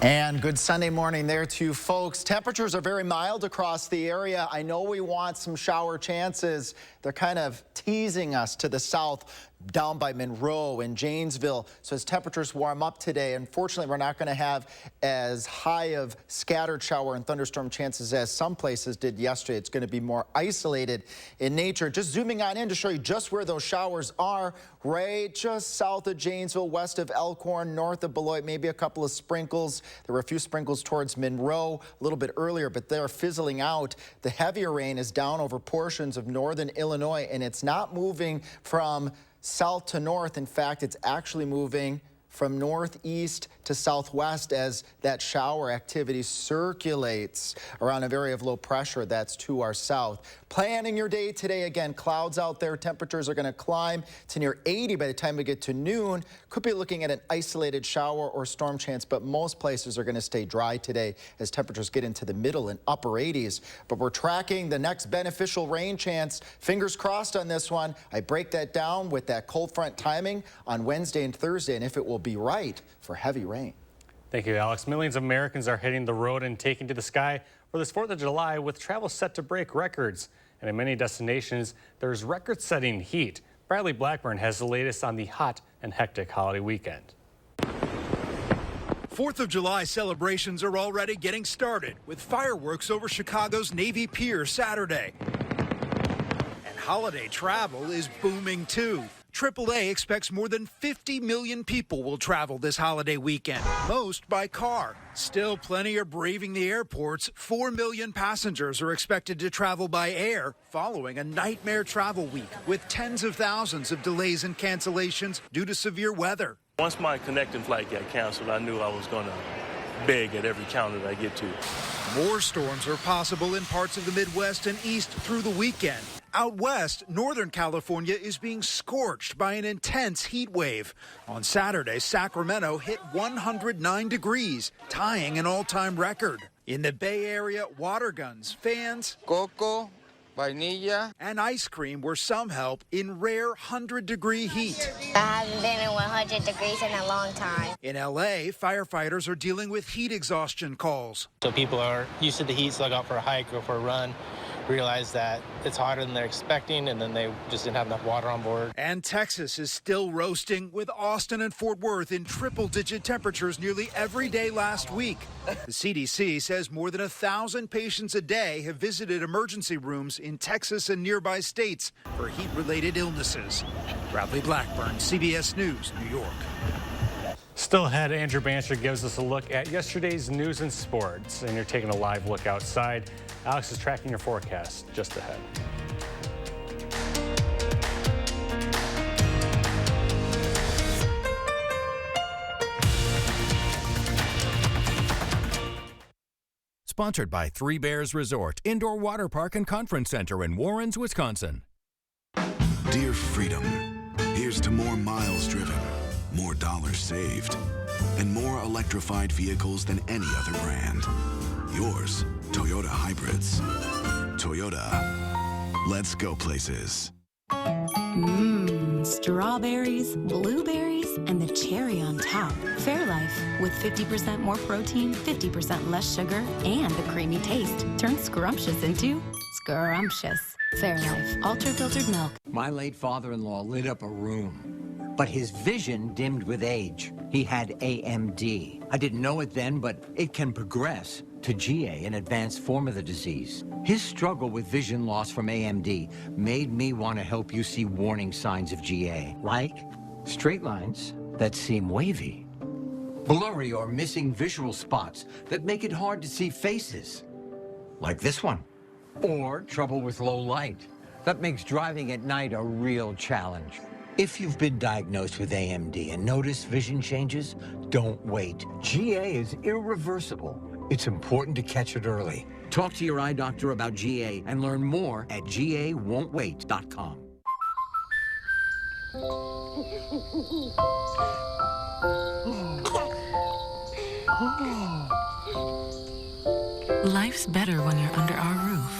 And good Sunday morning there to you folks. Temperatures are very mild across the area. I know we want some shower chances. They're kind of teasing us to the south down by Monroe and Janesville. So as temperatures warm up today, unfortunately, we're not going to have as high of scattered shower and thunderstorm chances as some places did yesterday. It's going to be more isolated in nature. Just zooming on in to show you just where those showers are, right just south of Janesville, west of Elkhorn, north of Beloit, maybe a couple of sprinkles. There were a few sprinkles towards Monroe a little bit earlier, but they're fizzling out. The heavier rain is down over portions of northern Illinois, and it's not moving from south to north. In fact, it's actually moving from northeast to southwest as that shower activity circulates around an area of low pressure that's to our south. Planning your day today, again, clouds out there. Temperatures are going to climb to near 80 by the time we get to noon. Could be looking at an isolated shower or storm chance, but most places are going to stay dry today as temperatures get into the middle and upper 80s. But we're tracking the next beneficial rain chance. Fingers crossed on this one. I break that down with that cold front timing on Wednesday and Thursday, and if it will be right for heavy rain. Thank you, Alex. Millions of Americans are hitting the road and taking to the sky for this 4th of July with travel set to break records. And in many destinations, there's record-setting heat. Bradley Blackburn has the latest on the hot and hectic holiday weekend. 4th of July celebrations are already getting started with fireworks over Chicago's Navy Pier Saturday. And holiday travel is booming too. AAA expects more than 50 million people will travel this holiday weekend, most by car. Still, plenty are braving the airports. 4 million passengers are expected to travel by air following a nightmare travel week with tens of thousands of delays and cancellations due to severe weather. Once my connecting flight got canceled, I knew I was going to beg at every counter that I get to. More storms are possible in parts of the Midwest and East through the weekend. Out west, Northern California is being scorched by an intense heat wave. On Saturday, Sacramento hit 109 degrees, tying an all-time record. In the Bay Area, water guns, fans, Coco, vainilla. And ice cream were some help in rare 100-degree heat. I haven't been in 100 degrees in a long time. In LA, firefighters are dealing with heat exhaustion calls. So people are used to the heat, so they go out for a hike or for a run, realize that it's hotter than they're expecting, and then they just didn't have enough water on board. And Texas is still roasting, with Austin and Fort Worth in triple-digit temperatures nearly every day last week. The CDC says more than 1,000 patients a day have visited emergency rooms in Texas and nearby states for heat-related illnesses. Bradley Blackburn, CBS News, New York. Still ahead, Andrew Bancher gives us a look at yesterday's news and sports, and you're taking a live look outside. Alex is tracking your forecast just ahead. Sponsored by Three Bears Resort, Indoor Water Park and Conference Center in Warrens, Wisconsin. Dear Freedom, here's to more miles driven, more dollars saved, and more electrified vehicles than any other brand. Yours, Toyota Hybrids. Toyota, let's go places. Strawberries, blueberries, and the cherry on top. Fairlife, with 50% more protein, 50% less sugar, and a creamy taste. Turn scrumptious into scrumptious. Fairlife, ultra-filtered milk. My late father-in-law lit up a room, but his vision dimmed with age. He had AMD. I didn't know it then, but it can progress to GA, an advanced form of the disease. His struggle with vision loss from AMD made me want to help you see warning signs of GA, like straight lines that seem wavy, blurry or missing visual spots that make it hard to see faces, like this one, or trouble with low light that makes driving at night a real challenge. If you've been diagnosed with AMD and notice vision changes, don't wait. GA is irreversible. It's important to catch it early. Talk to your eye doctor about GA and learn more at GAWon'tWait.com. Life's better when you're under our roof.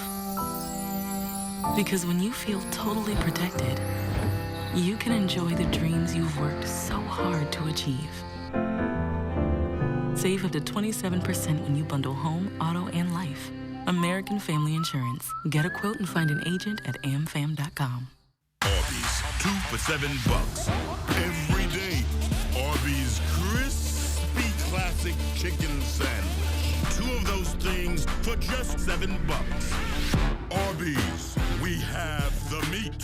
Because when you feel totally protected, you can enjoy the dreams you've worked so hard to achieve. Save up to 27% when you bundle home, auto, and life. American Family Insurance. Get a quote and find an agent at amfam.com. Arby's, 2 for $7 every day. Arby's crispy classic chicken sandwich. 2 of those things for just $7. Arby's, we have the meat.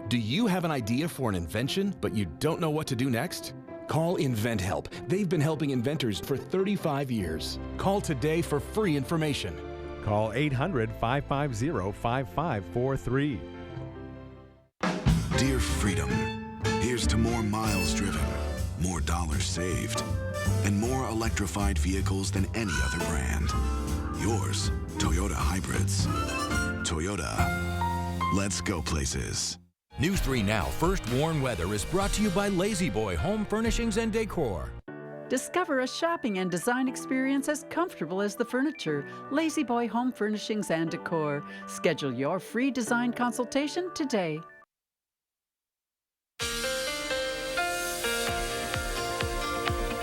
Do you have an idea for an invention, but you don't know what to do next? Call InventHelp. They've been helping inventors for 35 years. Call today for free information. Call 800-550-5543. Dear Freedom, here's to more miles driven, more dollars saved, and more electrified vehicles than any other brand. Yours, Toyota Hybrids. Toyota, let's go places. News 3 Now First Warn Weather is brought to you by Lazy Boy Home Furnishings and Decor. Discover a shopping and design experience as comfortable as the furniture. Lazy Boy Home Furnishings and Decor. Schedule your free design consultation today.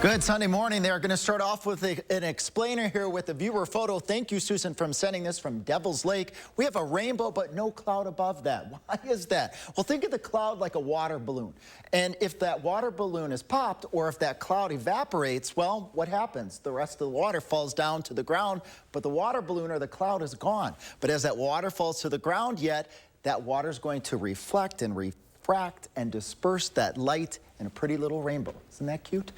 Good Sunday morning. They're going to start off with an explainer here with a viewer photo. Thank you, Susan, for sending this from Devil's Lake. We have a rainbow, but no cloud above that. Why is that? Well, think of the cloud like a water balloon. And if that water balloon is popped, or if that cloud evaporates, well, what happens? The rest of the water falls down to the ground, but the water balloon or the cloud is gone. But as that water falls to the ground, yet that water is going to reflect and refract and disperse that light in a pretty little rainbow. Isn't that cute?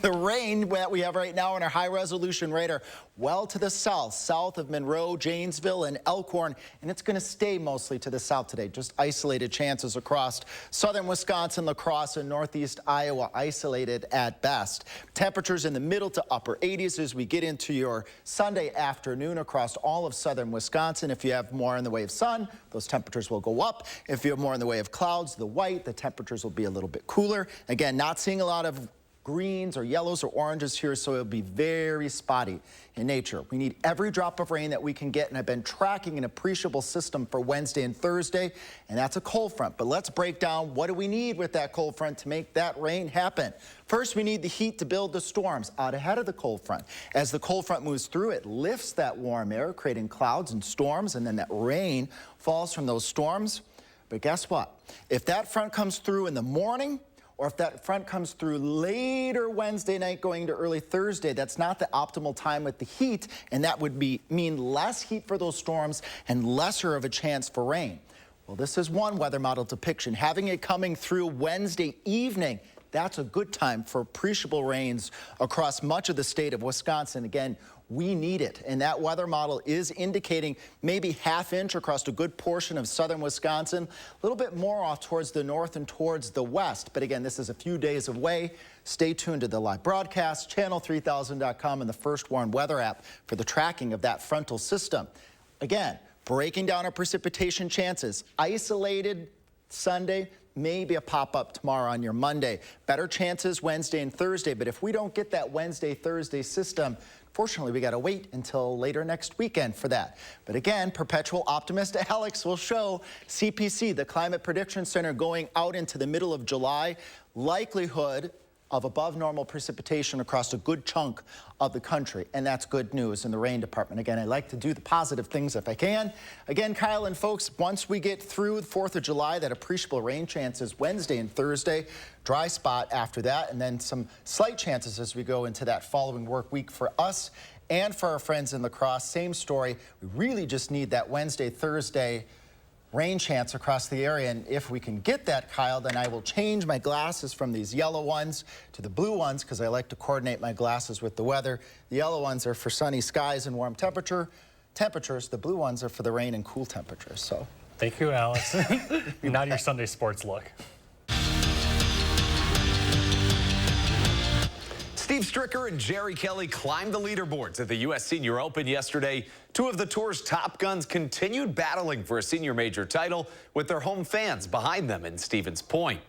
The rain that we have right now on our high-resolution radar well to the south of Monroe, Janesville, and Elkhorn, and it's going to stay mostly to the south today. Just isolated chances across southern Wisconsin, La Crosse, and northeast Iowa, isolated at best. Temperatures in the middle to upper 80s as we get into your Sunday afternoon across all of southern Wisconsin. If you have more in the way of sun, those temperatures will go up. If you have more in the way of clouds, the temperatures will be a little bit cooler. Again, not seeing a lot of greens or yellows or oranges here, so it'll be very spotty in nature. We need every drop of rain that we can get, and I've been tracking an appreciable system for Wednesday and Thursday, and that's a cold front. But let's break down what do we need with that cold front to make that rain happen. First, we need the heat to build the storms out ahead of the cold front. As the cold front moves through, it lifts that warm air, creating clouds and storms, and then that rain falls from those storms. But guess what? If that front comes through in the morning, or if that front comes through later Wednesday night going into early Thursday, that's not the optimal time with the heat, and that would mean less heat for those storms and lesser of a chance for rain. Well, this is one weather model depiction. Having it coming through Wednesday evening, that's a good time for appreciable rains across much of the state of Wisconsin. Again, we need it, and that weather model is indicating maybe ½ inch across a good portion of southern Wisconsin, a little bit more off towards the north and towards the west. But again, this is a few days away. Stay tuned to the live broadcast, channel3000.com, and the First Warn weather app for the tracking of that frontal system. Again, breaking down our precipitation chances. Isolated Sunday, maybe a pop-up tomorrow on your Monday. Better chances Wednesday and Thursday, but if we don't get that Wednesday-Thursday system, fortunately, we got to wait until later next weekend for that. But again, perpetual optimist Alex will show CPC, the Climate Prediction Center, going out into the middle of July, likelihood of above normal precipitation across a good chunk of the country, and that's good news in the rain department. Again, I like to do the positive things if I can. Again, Kyle and folks, once we get through the 4th of July, that appreciable rain chances Wednesday and Thursday, dry spot after that, and then some slight chances as we go into that following work week for us and for our friends in La Crosse. Same story. We really just need that Wednesday, Thursday rain chance across the area, and if we can get that, Kyle, then I will change my glasses from these yellow ones to the blue ones because I like to coordinate my glasses with the weather. The yellow ones are for sunny skies and warm temperatures. The blue ones are for the rain and cool temperatures. So thank you, Alex. Not your Sunday sports look. Steve Stricker and Jerry Kelly climbed the leaderboards at the U.S. Senior Open yesterday. Two of the tour's top guns continued battling for a senior major title with their home fans behind them in Stevens Point.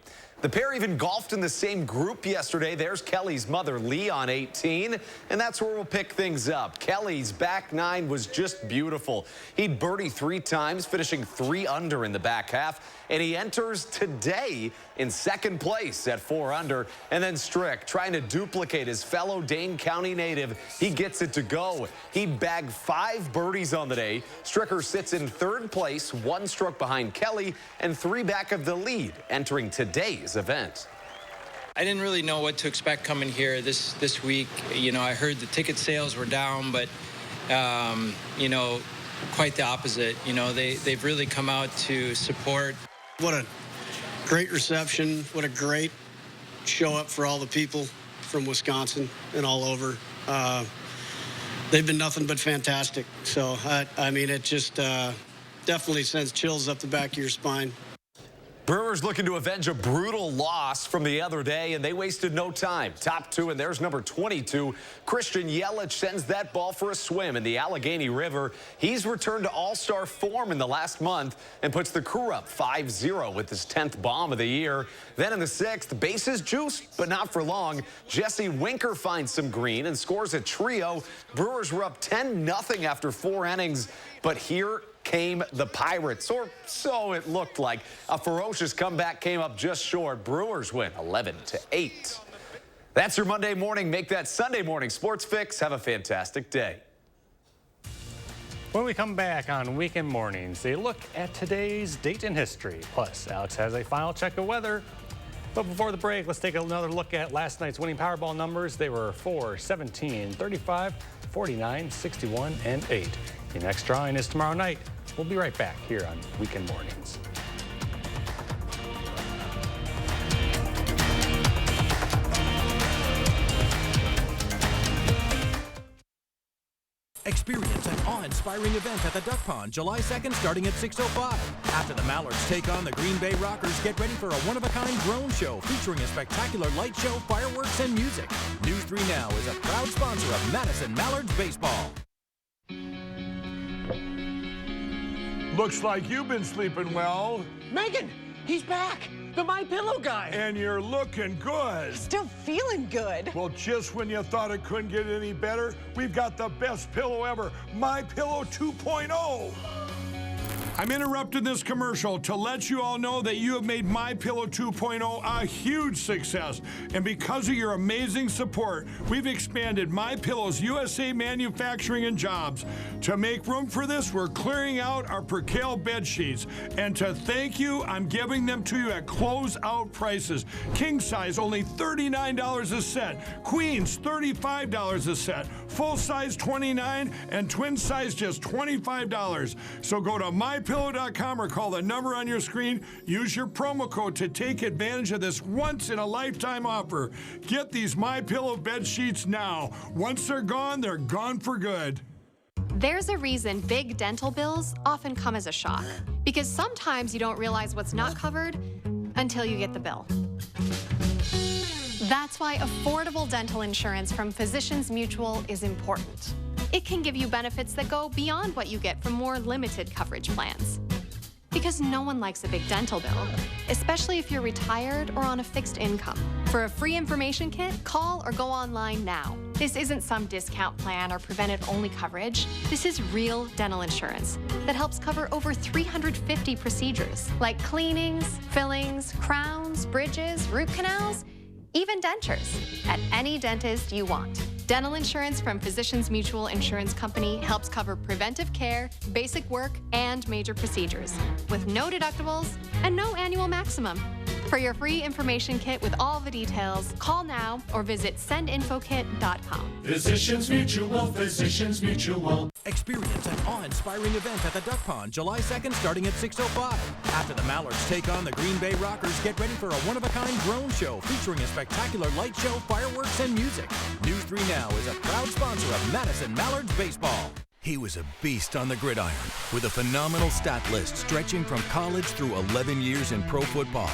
The pair even golfed in the same group yesterday. There's Kelly's mother, Lee, on 18, and that's where we'll pick things up. Kelly's back nine was just beautiful. He'd birdie 3 times, finishing 3 under in the back half, and he enters today in second place at 4 under. And then Strick, trying to duplicate his fellow Dane County native, he gets it to go. He bagged 5 birdies on the day. Stricker sits in 3rd place, 1 stroke behind Kelly, and 3 back of the lead, entering today's event. I didn't really know what to expect coming here this week. You know, I heard the ticket sales were down, but you know, quite the opposite. You know, they've really come out to support. What a great reception. What a great show up for all the people from Wisconsin and all over. They've been nothing but fantastic. So, I mean, it just definitely sends chills up the back of your spine. Brewers looking to avenge a brutal loss from the other day, and they wasted no time. Top 2, and there's number 22. Christian Yelich sends that ball for a swim in the Allegheny River. He's returned to all-star form in the last month and puts the crew up 5-0 with his 10th bomb of the year. Then in the 6th, bases juiced, but not for long. Jesse Winker finds some green and scores a trio. Brewers were up 10-0 after 4 innings, but here came the Pirates, or so it looked like. A ferocious comeback came up just short. Brewers win 11-8. That's your Monday morning. Make that Sunday morning sports fix. Have a fantastic day. When we come back on Weekend Mornings, a look at today's date in history. Plus, Alex has a final check of weather. But before the break, let's take another look at last night's winning Powerball numbers. They were 4, 17, 35, 49, 61, and 8. The next drawing is tomorrow night. We'll be right back here on Weekend Mornings. Experience an awe-inspiring event at the Duck Pond July 2nd starting at 6:05. After the Mallards take on the Green Bay Rockers, get ready for a one-of-a-kind drone show featuring a spectacular light show, fireworks, and music. News 3 Now is a proud sponsor of Madison Mallards Baseball. Looks like you've been sleeping well. Megan, he's back. the MyPillow guy. And you're looking good. Still feeling good. Well, just when you thought it couldn't get any better, we've got the best pillow ever, MyPillow 2.0. I'm interrupting this commercial to let you all know that you have made MyPillow 2.0 a huge success. And because of your amazing support, we've expanded MyPillow's USA manufacturing and jobs. To make room for this, we're clearing out our Percale bed sheets. And to thank you, I'm giving them to you at closeout prices. King size, only $39 a set. Queens, $35 a set. Full size, $29, and twin size, just $25. So go to MyPillow.com or call the number on your screen. Use your promo code to take advantage of this once-in-a-lifetime offer. Get these MyPillow bed sheets now. Once they're gone for good. There's a reason big dental bills often come as a shock, because sometimes you don't realize what's not covered until you get the bill. That's why affordable dental insurance from Physicians Mutual is important. It can give you benefits that go beyond what you get from more limited coverage plans. Because no one likes a big dental bill, especially if you're retired or on a fixed income. For a free information kit, call or go online now. This isn't some discount plan or preventive-only coverage. This is real dental insurance that helps cover over 350 procedures, like cleanings, fillings, crowns, bridges, root canals, even dentures, at any dentist you want. Dental insurance from Physicians Mutual Insurance Company helps cover preventive care, basic work, and major procedures, with no deductibles and no annual maximum. For your free information kit with all the details, call now or visit sendinfokit.com. Physicians Mutual, Physicians Mutual. Experience an awe-inspiring event at the Duck Pond July 2nd starting at 6:05. After the Mallards take on the Green Bay Rockers, get ready for a one-of-a-kind drone show featuring a spectacular light show, fireworks, and music. News 3 Now is a proud sponsor of Madison Mallards Baseball. He was a beast on the gridiron with a phenomenal stat list stretching from college through 11 years in pro football.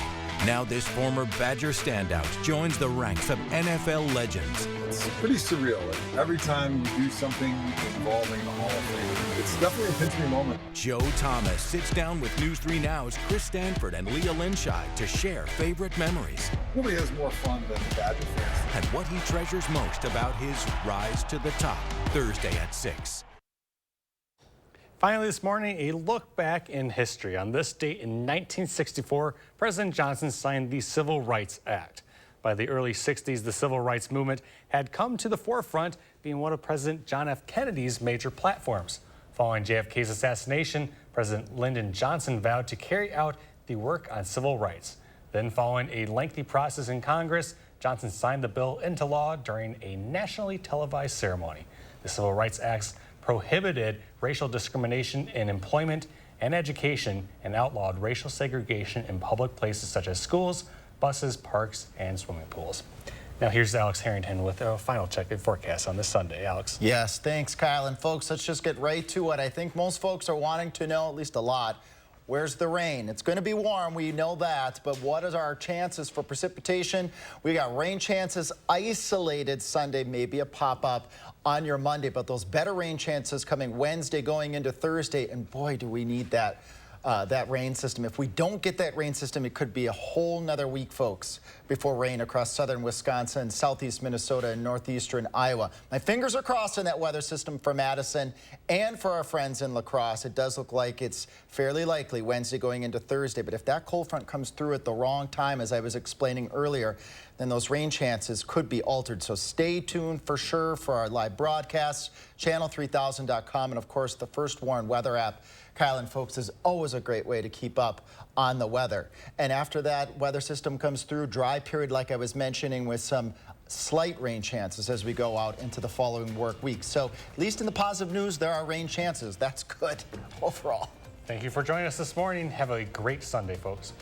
Now this former Badger standout joins the ranks of NFL legends. It's pretty surreal. Every time you do something involving the Hall of Fame, it's definitely a pinch me moment. Joe Thomas sits down with News 3 Now's Chris Stanford and Leah Linshai to share favorite memories. Nobody has more fun than Badger fans. And what he treasures most about his rise to the top, Thursday at 6. Finally this morning, a look back in history. On this date in 1964, President Johnson signed the Civil Rights Act. By the early 60s, the civil rights movement had come to the forefront, being one of President John F. Kennedy's major platforms. Following JFK's assassination, President Lyndon Johnson vowed to carry out the work on civil rights. Then, following a lengthy process in Congress, Johnson signed the bill into law during a nationally televised ceremony. The Civil Rights Act prohibited racial discrimination in employment and education and outlawed racial segregation in public places such as schools, buses, parks, and swimming pools. Now here's Alex Harrington with a final check and forecast on this Sunday. Alex. Yes, thanks, Kyle. And folks, let's just get right to what I think most folks are wanting to know, at least a lot. Where's the rain? It's going to be warm, we know that, but what is our chances for precipitation? We got rain chances isolated Sunday, maybe a pop-up on your Monday, but those better rain chances coming Wednesday going into Thursday, and boy, do we need that rain system. If we don't get that rain system, it could be a whole nother week, folks, before rain across southern Wisconsin, southeast Minnesota, and northeastern Iowa. My fingers are crossed on that weather system for Madison and for our friends in La Crosse. It does look like it's fairly likely Wednesday going into Thursday, but if that cold front comes through at the wrong time, as I was explaining earlier, then those rain chances could be altered. So stay tuned for sure for our live broadcasts, channel3000.com, and of course the First Warn weather app. Kyle and folks, is always a great way to keep up on the weather. And after that weather system comes through, dry period like I was mentioning with some slight rain chances as we go out into the following work week. So at least in the positive news, there are rain chances. That's good overall. Thank you for joining us this morning. Have a great Sunday, folks.